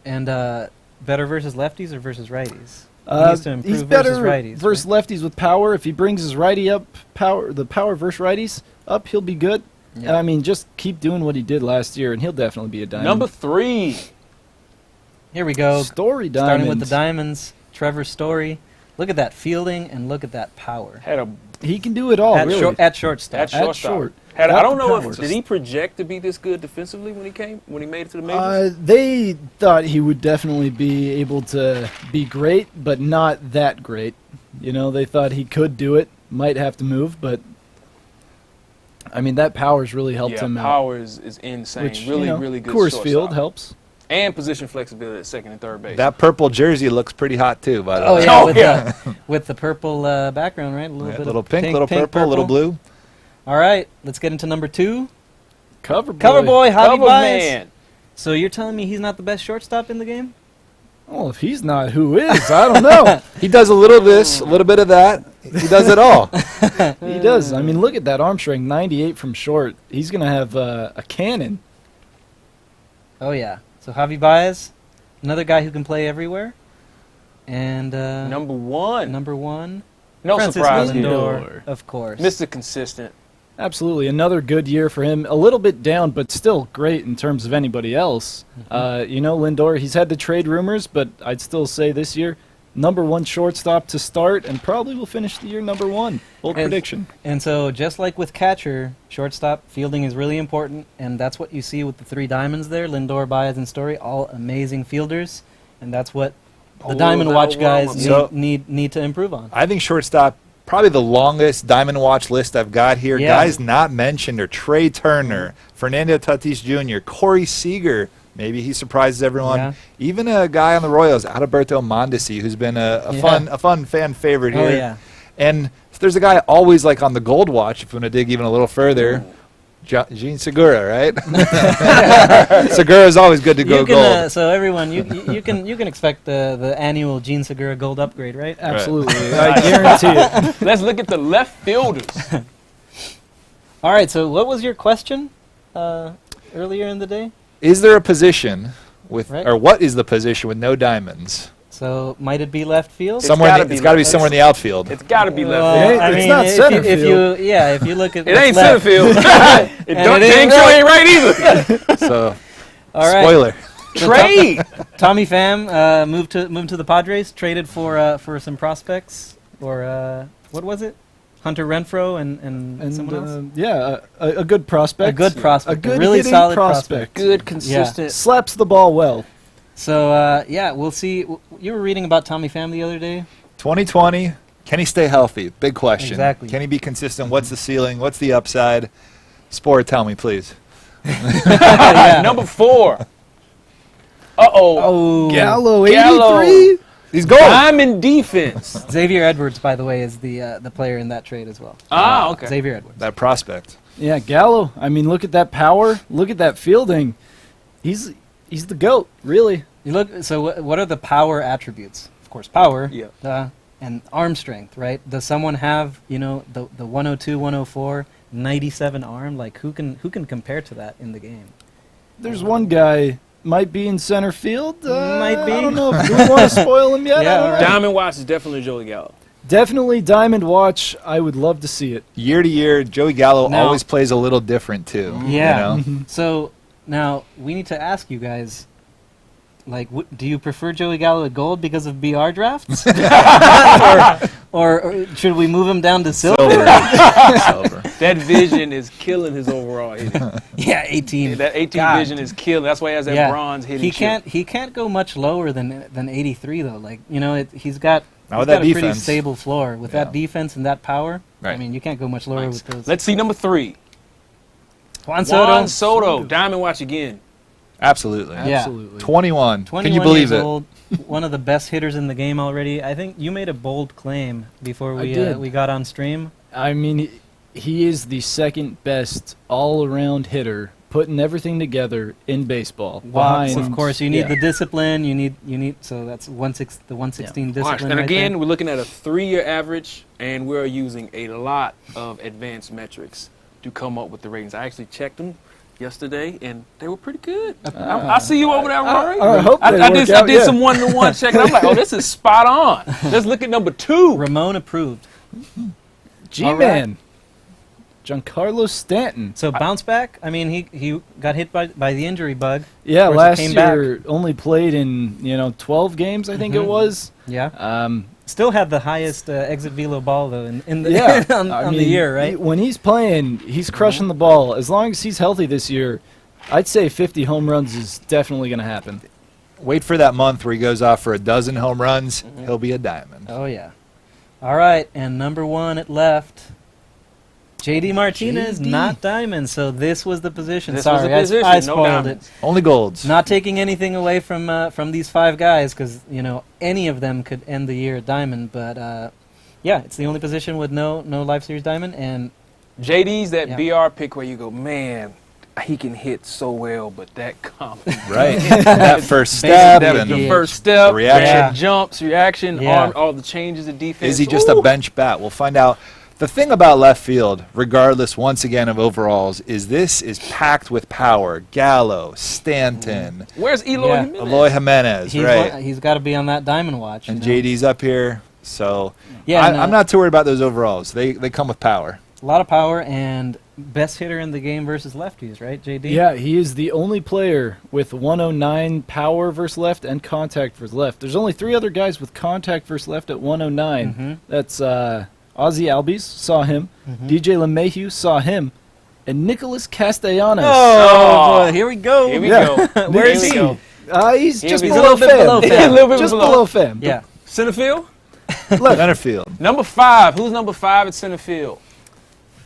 And better versus lefties or versus righties? He needs to improve He's better versus righties. versus lefties with power. If he brings his righty up, the power versus righties up, he'll be good. Yeah. And I mean, just keep doing what he did last year, and he'll definitely be a diamond. Number 3. Here we go. Story diamond. Starting with the Diamonds, Trevor Story. Look at that fielding and look at that power. Had a He can do it all, at, really. at shortstop. at shortstop. short. Had, Got I don't the know power. if did he project to be this good defensively when he made it to the majors. They thought he would definitely be able to be great, but not that great. You know, they thought he could do it, might have to move, but I mean, that power's really helped him out. Power is insane. Which, Really, you know, really good Coors shortstop. Field helps. And position flexibility at second and third base. That purple jersey looks pretty hot, too, by the Oh way. yeah, Oh, with, yeah. with the purple background, right? A little Yeah, bit little of pink, little purple, little blue. All right, let's get into number 2. Cover boy. Cover boy, Javi Cover Baez. man. So you're telling me he's not the best shortstop in the game? Well, if he's not, who is? I don't know. He does a little of this, a little bit of that. He does it all. He does. I mean, look at that arm strength, 98 from short. He's going to have a cannon. Oh yeah. So Javi Baez, another guy who can play everywhere. And Number 1. number 1, No Francis surprise here. Lindor, of course. Mr. Consistent. Absolutely. Another good year for him. A little bit down, but still great in terms of anybody else. You know, Lindor, he's had the trade rumors, but I'd still say this year, number 1 shortstop to start, and probably will finish the year number 1. Bold And- prediction. And so, just like with catcher, shortstop fielding is really important, and that's what you see with the 3 diamonds there: Lindor, Baez, and Story, all amazing fielders, and that's what the Pull Diamond that Watch one guys up. So- need to improve on. I think shortstop, probably the longest Diamond Watch list I've got here. Yeah. Guys not mentioned are Trey Turner, Fernando Tatis Jr., Corey Seager. Maybe he surprises everyone. Yeah. Even a guy on the Royals, Adalberto Mondesi, who's been a fun fan favorite Oh here. yeah. And there's a guy always like on the Gold Watch, if you want to dig even a little further. Gene Segura, right? Segura is always good to go You can, gold. so everyone, you can expect the annual Gene Segura gold upgrade, right? Absolutely. I guarantee it. Let's look at the left fielders. All right. So, what was your question earlier in the day? Is there a position with, Right. or what is the position with no diamonds? So might it be left field? It's got to be somewhere in the outfield. It's got to be left field. It's not center field. If you look at it ain't center field. It don't ain't right either. So, all right. spoiler. Trade. Tommy Pham moved to the Padres, traded for some prospects, or what was it? Hunter Renfroe and someone else? A good prospect. A good prospect. A good really hitting solid prospect. Good, consistent. Slaps the ball well. So, we'll see. You were reading about Tommy Pham the other day? 2020, can he stay healthy? Big question. Exactly. Can he be consistent? What's the ceiling? What's the upside? Sport, tell me, please. Number 4. Oh. Gallo, 83? He's going. Diamond defense. Xavier Edwards, by the way, is the player in that trade as well. Okay. Xavier Edwards. That prospect. Yeah, Gallo. I mean, look at that power. Look at that fielding. He's the GOAT, really. You look. So, what are the power attributes? Of course, power. Yeah. And arm strength, right? Does someone have, the 102, 104, 97 arm? Like, who can compare to that in the game? There's one guy might be in center field. Might be. I don't know. Do we want to spoil him yet? Yeah, all right. Diamond Watch is definitely Joey Gallo. Definitely Diamond Watch. I would love to see it. Year to year, Joey Gallo Now- always plays a little different, too. Yeah. You know? So now we need to ask you guys, like, do you prefer Joey Gallo at gold because of BR drafts, or should we move him down to silver? Silver. That vision is killing his overall hitting. Yeah, 18. That 18 God. vision is killing. That's why he has that bronze hitting. He can't go much lower than 83 though. Like, he's got Not with a that pretty defense. stable floor with that defense and that power. Right. I mean, you can't go much lower with those. Let's see number 3. Juan Soto. Juan Soto. Diamond Watch again. Absolutely. Yeah. Absolutely. 21. 21 Can you believe years it? old, one of the best hitters in the game already. I think you made a bold claim before I did. we got on stream. I mean, he is the second best all-around hitter, putting everything together in baseball. Walks, Behind- of course, you need yeah. the discipline. You need so that's the 116 Watch. discipline. And right again, there. we're looking at a 3-year average, and we're using a lot of advanced metrics to come up with the ratings. I actually checked them yesterday, and they were pretty good. I see you over there, Rory. I hope they I work did out, yeah. some one-to-one checking. I'm like, oh, this is spot on. Let's look at number 2. Ramon approved. G-Man. Giancarlo Stanton. So bounce back. I mean, he got hit by the injury bug. Yeah, Of course, last he came year only played in 12 games, I think it was. Yeah. Still had the highest exit velo ball though in the Yeah, on the year, right? When he's playing, he's crushing the ball. As long as he's healthy this year, I'd say 50 home runs is definitely going to happen. Wait for that month where he goes off for a dozen home runs. He'll be a diamond. Oh yeah. All right, and number 1 at left. JD Martinez, not diamond. So this was the position. This was Sorry, the position, I no spoiled it. diamonds. Only golds. Not taking anything away from these 5 guys, because any of them could end the year at diamond. But it's the only position with no live series diamond. And JD's that Yeah. BR pick where you go, man, he can hit so well, but that comment. Right. That first step. Basic And Yeah. The first step, reaction. jumps, reaction, Yeah. all the changes of defense. Is he just a bench bat? We'll find out. The thing about left field, regardless once again of overalls, is this is packed with power. Gallo, Stanton, Where's Eloy Yeah. Jimenez? Eloy Jimenez, right? he's got to be on that diamond watch. And JD's up here. So Yeah, I'm not too worried about those overalls. They come with power. a lot of power and best hitter in the game versus lefties, right, JD? Yeah, he is the only player with 109 power versus left and contact versus left. There's only 3 other guys with contact versus left at 109. Mhm. That's Ozzy Albies, saw him. DJ LeMahieu, saw him. And Nicholas Castellanos. Oh, boy, here we go. Here we Yeah. go. Where is Here we he? go. He's just He's a below little bit Fam. below Fam. A little bit Just below. below Fam. Yeah. Center field? Center field. Number 5. Who's number 5 at center field?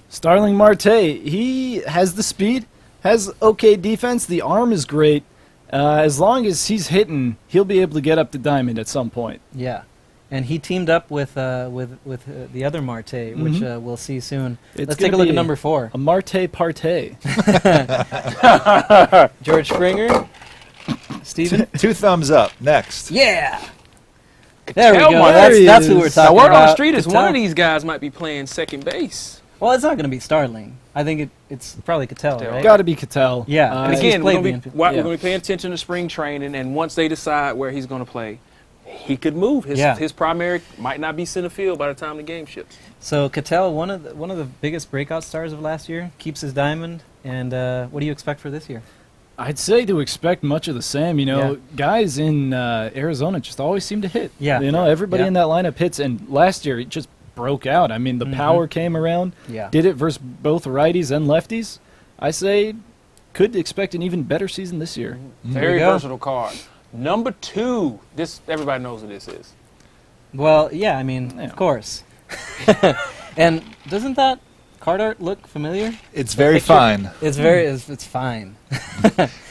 Starling Marte, he has the speed, has okay defense. The arm is great. As long as he's hitting, he'll be able to get up to diamond at some point. Yeah. And he teamed up with the other Marte, which we'll see soon. It's Let's take a gonna look at be number 4. A Marte Parte. George Springer. Steven? 2 thumbs up. Next. Yeah. There we Cattell go. Marte. That's who we're Now, talking word about. on the street is one Cattell. of these guys might be playing second base. Well, it's not going to be Starling. I think it's probably Cattell, Cattell. right? Got to be Cattell. Yeah. And He's again, we're played going the to infield. be paying attention to spring training, and once they decide where he's going to play, he could move. His primary might not be center field by the time the game ships. So Cattell, one of the biggest breakout stars of last year, keeps his diamond. And what do you expect for this year? I'd say to expect much of the same. Guys in Arizona just always seem to hit. Yeah. Everybody in that lineup hits. And last year, it just broke out. I mean, the power came around. Yeah. Did it versus both righties and lefties. I say could expect an even better season this year. Very versatile card. Number 2. This everybody knows who this is. Well, yeah, I mean, of course. And doesn't that card art look familiar? It's very fine. It's fine.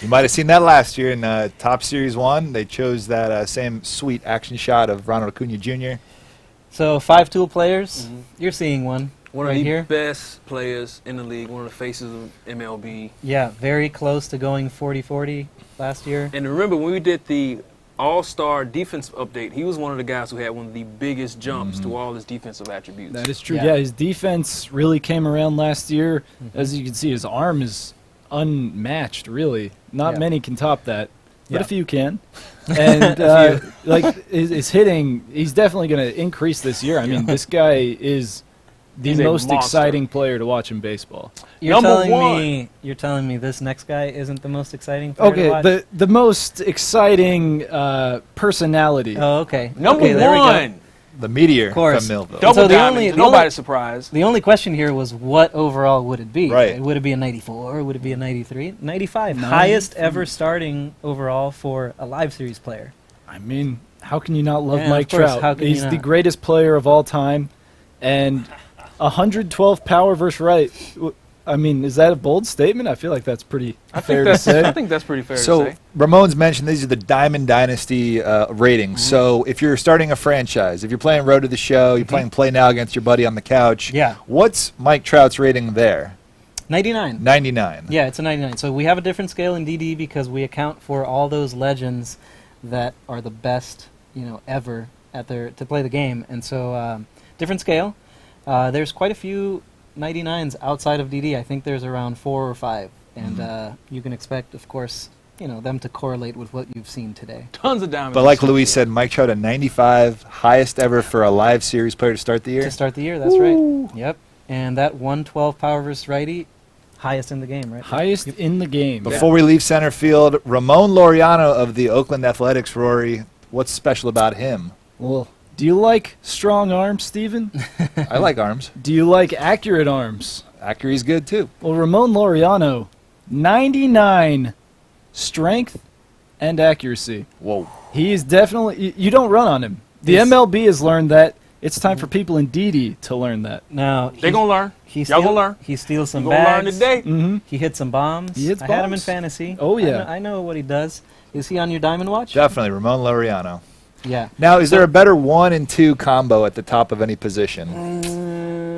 You might have seen that last year in Top Series 1. They chose that same sweet action shot of Ronald Acuna Jr. So 5 tool players. You're seeing one. One right of the here. best players in the league, one of the faces of MLB. Yeah, very close to going 40-40 last year. And remember, when we did the All-Star defense update, he was one of the guys who had one of the biggest jumps to all his defensive attributes. That is true. Yeah, his defense really came around last year. As you can see, his arm is unmatched, really. Not many can top that, but a few can. And his hitting, he's definitely going to increase this year. I mean, this guy is the most exciting player to watch in baseball. You're telling me this next guy isn't the most exciting player to watch? The most exciting personality. Oh, okay. Number there we go. 1. The Meteor from course. Millville. Double So diamond. Nobody's surprised. The only question here was what overall would it be? Right. Would it be a 94? Would it be a 93? 95. Highest ever starting overall for a live series player. I mean, how can you not love Yeah, Mike of course, Trout? how can you He's the not? greatest player of all time. And 112 power versus right. I mean, is that a bold statement? I feel like that's pretty fair to say. I think that's pretty fair to So say. Ramon's mentioned these are the Diamond Dynasty ratings. So if you're starting a franchise, if you're playing Road to the Show, you're playing Play Now against your buddy on the couch. Yeah. What's Mike Trout's rating there? 99. 99. Yeah, it's a 99. So we have a different scale in DD because we account for all those legends that are the best, ever to play the game. And so different scale. There's quite a few 99s outside of DD. I think there's around 4 or 5. And you can expect, of course, them to correlate with what you've seen today. Tons of diamonds. But like Luis said, Mike Trout a 95, highest ever for a live series player to start the year. To start the year, that's right. Yep. And that 112 power versus righty, highest in the game, right? Highest in the game. Before we leave center field, Ramon Laureano of the Oakland Athletics, Rory, what's special about him? Well, do you like strong arms, Steven? I like arms. Do you like accurate arms? Accuracy's good, too. Well, Ramon Laureano, 99 strength and accuracy. Whoa. He is definitely... You don't run on him. The MLB has learned that. It's time for people in DD to learn that. Now They're going to learn. Y'all going to learn. He steals some You're gonna learn bags. today. Mm-hmm. He hits some bombs. He hits I had him in bombs. fantasy. Oh, yeah. I know what he does. Is he on your diamond watch? Definitely, Ramon Laureano. Yeah. Now, is there a better 1 and 2 combo at the top of any position?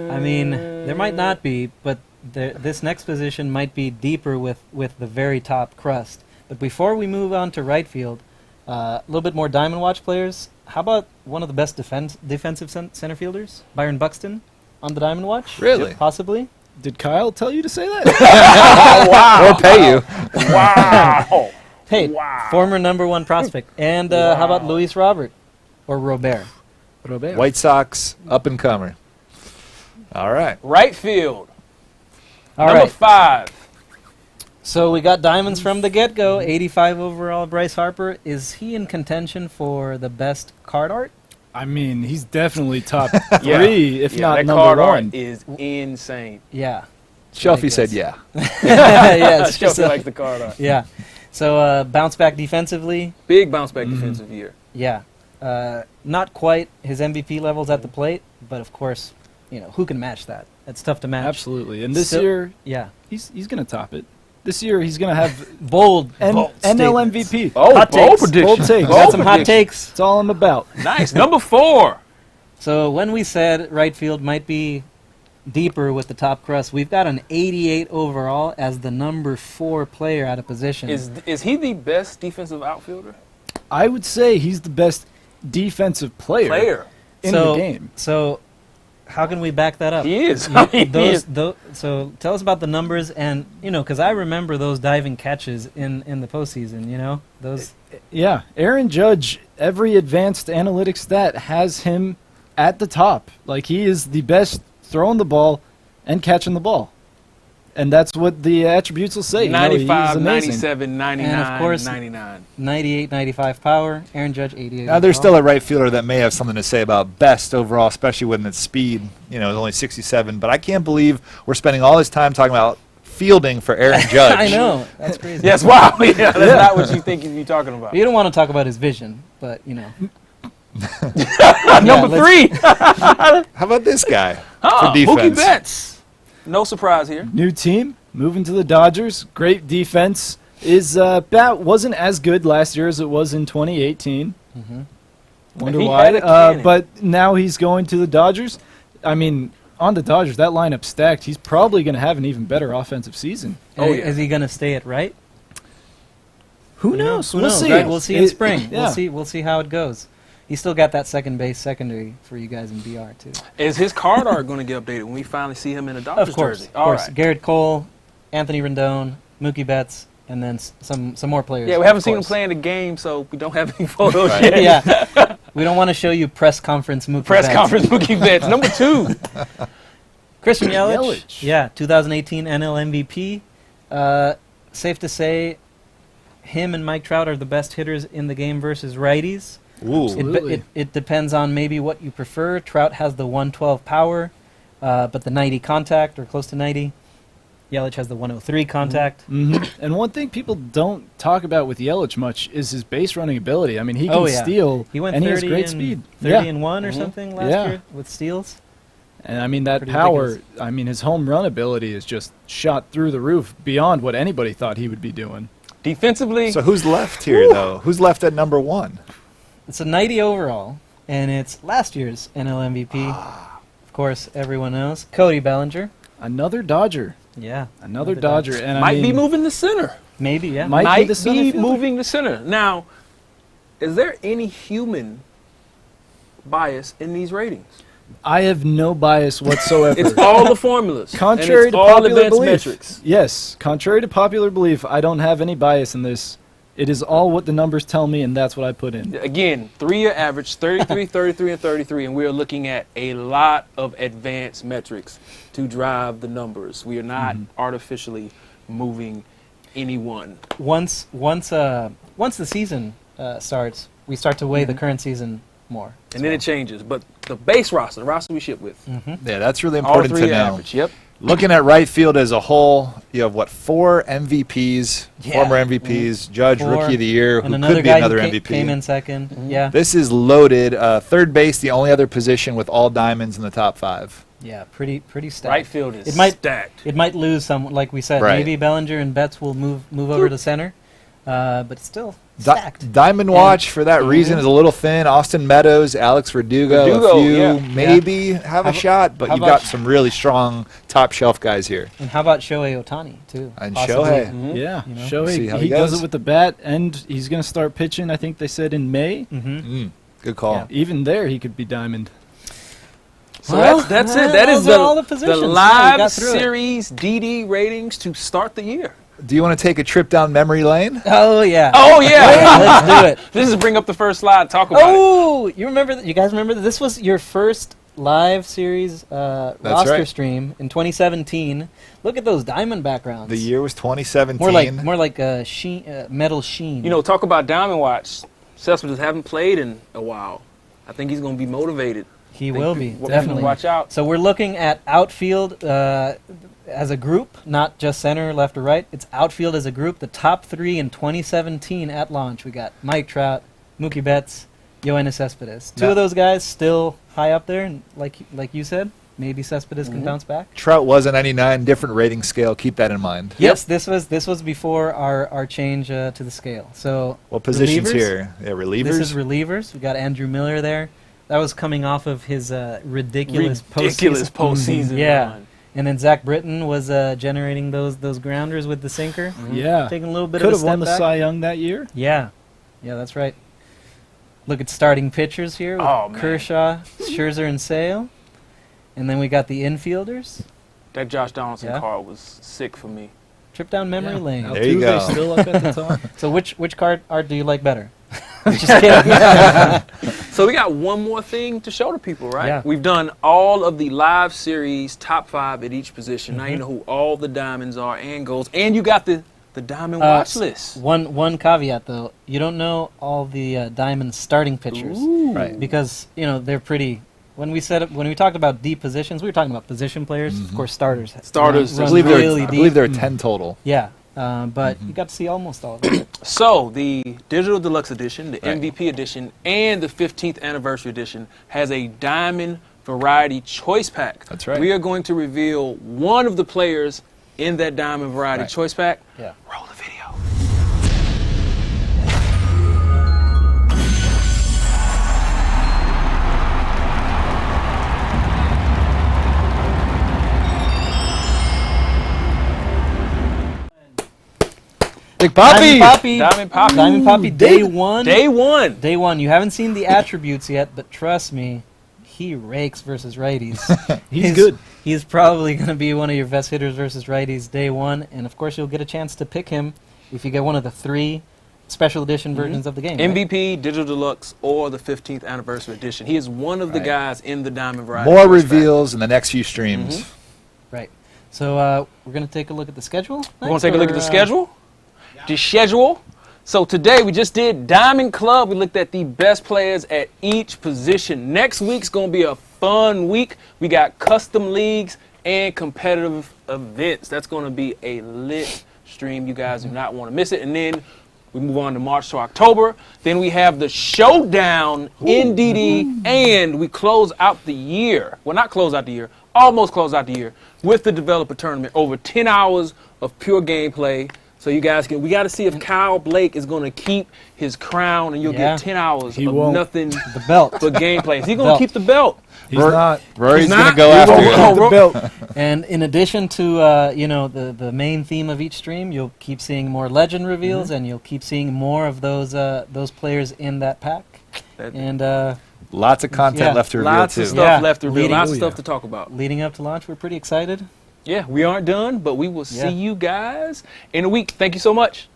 I mean, there might not be, but this next position might be deeper with the very top crust. But before we move on to right field, a little bit more diamond watch players. How about one of the best defensive center fielders, Byron Buxton, on the diamond watch? Really? Possibly. Did Kyle tell you to say that? Or pay you. Wow. Hey, former #1 prospect. And how about Luis Robert or Robert? Robert. White Sox, up-and-comer. All right. Right field. All Number right. 5. So we got diamonds from the get-go. 85 overall, Bryce Harper. Is he in contention for the best card art? I mean, he's definitely top 3, if not that number card 1. art is insane. Yeah. Shelfie said yeah. Yeah, it's just Shelby likes the card art. yeah. So bounce back defensively. Big bounce back defensive year. Yeah. Not quite his MVP levels at the plate, but of course, who can match that? It's tough to match. Absolutely. And this year, yeah, he's going to top it. This year, he's going to have bold NL statements. MVP. Oh, Hot bold takes. prediction. Bold takes. We got some hot takes. That's all I'm about. Nice. Number 4. So when we said right field might be deeper with the top crust, we've got an 88 overall as the number 4 player at a position. Is he the best defensive outfielder? I would say he's the best defensive player in the game. So How can we back that up? He is. So tell us about the numbers, and because I remember those diving catches in the postseason. Those. Yeah, Aaron Judge. Every advanced analytics stat has him at the top. Like, he is the best throwing the ball and catching the ball, and that's what the attributes will say. 95, he's 97, 99, and of course, 99. 98, 95 power. Aaron Judge, 88. Now, there's still a right fielder that may have something to say about best overall, especially when its speed, is only 67. But I can't believe we're spending all this time talking about fielding for Aaron Judge. I know. That's crazy. Yes, wow. Yeah, that's not what you think you're talking about. You don't want to talk about his vision, but, Number 3. How about this guy for defense? Mookie Betts. No surprise here. New team, moving to the Dodgers. Great defense. His bat wasn't as good last year as it was in 2018. Wonder He why. had a cannon. But now he's going to the Dodgers. I mean, on the Dodgers, that lineup stacked. He's probably going to have an even better offensive season. Is he going to stay at right? Who knows? We'll see. Right? We'll see in spring. Yeah. We'll see how it goes. He's still got that second base secondary for you guys in BR too. Is his card art going to get updated when we finally see him in a Dodgers jersey? Of course. Garrett Cole, Anthony Rendon, Mookie Betts, and then some more players. Yeah, we haven't seen him play in the game, so we don't have any photos yet. Yeah, we don't want to show you press conference Mookie Betts. Mookie Betts. Number 2. Christian Yelich. Yeah, 2018 NL MVP. Safe to say, him and Mike Trout are the best hitters in the game versus righties. Ooh. It depends on maybe what you prefer. Trout has the 112 power, but the 90 contact, or close to 90. Yelich has the 103 contact. And one thing people don't talk about with Yelich much is his base running ability. I mean, he can steal, he went and 30 he has great speed. 30 and 1 or something last year with steals. And I mean, that Pretty power, ridiculous. I mean, his home run ability is just shot through the roof beyond what anybody thought he would be doing. Defensively. So who's left here, though? Who's left at number 1? It's a 90 overall, and it's last year's NL MVP. Of course, everyone knows. Cody Bellinger. Another Dodger. Yeah. Another Dodger. And might be moving the center. Maybe, yeah. Might be moving the center. Now, is there any human bias in these ratings? I have no bias whatsoever. It's all the formulas. Contrary and to all popular advanced belief. metrics. Yes, contrary to popular belief, I don't have any bias in this. It is all what the numbers tell me, and that's what I put in. Again, 3-year average, 33, 33, and 33, and we are looking at a lot of advanced metrics to drive the numbers. We are not artificially moving anyone. Once the season starts, we start to weigh the current season more. And then it changes. But the base roster, the roster we ship with, Yeah, that's really all important to 3-year know. average. Yep. Looking at right field as a whole, you have, 4 MVPs, former MVPs, Judge, 4, Rookie of the Year, and who could be guy another who MVP. came in second. Yeah. This is loaded. Third base, the only other position with all diamonds in the top 5. Yeah, pretty stacked. Right field is stacked. It might lose some, like we said. Right. Maybe Bellinger and Betts will move over to center, but it's still stacked. Diamond Watch, for that reason, is a little thin. Austin Meadows, Alex Verdugo, a few maybe have a shot, but you've got some really strong top-shelf guys here. And how about Shohei Ohtani, too? And possibly. Shohei. Yeah, You know? Shohei, See how he he does goes. it with the bat, and he's going to start pitching, I think they said, in May. Good call. Yeah. Even there, he could be diamond. So Well, that's it. That is those are all the positions. the Yeah, we live got through it. series DD ratings to start the year. Do you want to take a trip down memory lane? Oh, yeah. Oh, yeah. Let's do it. This is bring up the first slide. Talk about it. Oh, you remember? You guys remember that this was your first live series roster right. stream in 2017. Look at those diamond backgrounds. The year was 2017. more like a metal sheen. You know, talk about Diamond Watch. Cespedes haven't played in a while. I think he's going to be motivated. he will be People definitely. watch out. So we're looking at outfield as a group, not just center, left or right. It's outfield as a group. The top 3 in 2017 at launch. We got Mike Trout, Mookie Betts, Yoenis Cespedes. Two of those guys still high up there, and like you said, maybe Cespedes can bounce back. Trout was a 99, different rating scale. Keep that in mind. Yes, this was before our change to the scale. So What positions relievers? here? Yeah, relievers. This is relievers. We got Andrew Miller there. That was coming off of his ridiculous postseason Yeah. run. And then Zach Britton was generating those grounders with the sinker. Yeah. Taking a little bit Could of a have won step the back. Cy Young that year. Yeah, that's right. Look at starting pitchers here with Oh, man. Kershaw, Scherzer, and Sale. And then we got the infielders. That Josh Donaldson Yeah. card was sick for me. Trip down memory lane. There you go. Still up at the top. So which card art do you like better? Just kidding. So we got one more thing to show to people, right? Yeah. We've done all of the live series top 5 at each position. Now you know who all the diamonds are and golds, and you got the diamond watch list. One caveat though, you don't know all the diamond starting pitchers, Right. because they're pretty. When we talked about deep positions, we were talking about position players. Of course, starters. Starters, run I believe, really I believe deep. there are 10 total. Yeah, but you got to see almost all of them. So the Digital Deluxe Edition, the Right. MVP Edition, and the 15th Anniversary Edition has a Diamond Variety Choice Pack. That's right. We are going to reveal one of the players in that Diamond Variety Right. Choice Pack. Yeah. Roll the video. Big Poppy! Diamond Poppy. Diamond Poppy, day one. Day one. Day one. You haven't seen the attributes yet, but trust me, he rakes versus righties. He's good. He's probably going to be one of your best hitters versus righties day one, and of course you'll get a chance to pick him if you get one of the 3 special edition versions of the game. Right? MVP, Digital Deluxe, or the 15th Anniversary Edition. He is one of the Right. guys in the Diamond Variety More Choice Pack. reveals in the next few streams. Right. So we're going to take a look at the schedule. We're going to take a look at the schedule. The schedule. So today we just did Diamond Club. We looked at the best players at each position. Next week's going to be a fun week. We got custom leagues and competitive events. That's going to be a lit stream. You guys do not want to miss it. And then we move on to March to October. Then we have the Showdown in DD, and we close out the year. Well, not close out the year. Almost close out the year with the developer tournament. Over 10 hours of pure gameplay. So you guys we got to see if Kyle Blake is going to keep his crown, and you'll Yeah. get 10 hours He of won't. nothing The belt. but gameplay. Is he going Belt. to keep the belt? He's not. Rory's He's going to not? go He after won't you. go. The belt. And in addition to the main theme of each stream, you'll keep seeing more legend reveals, and you'll keep seeing more of those players in that pack. That- And Lots of content Yeah. left to reveal, Lots too. of stuff Yeah. left to reveal. Leading- Lots of Oh, stuff yeah. to talk about. leading up to launch, we're pretty excited. Yeah, we aren't done, but we will see Yeah. you guys in a week. Thank you so much.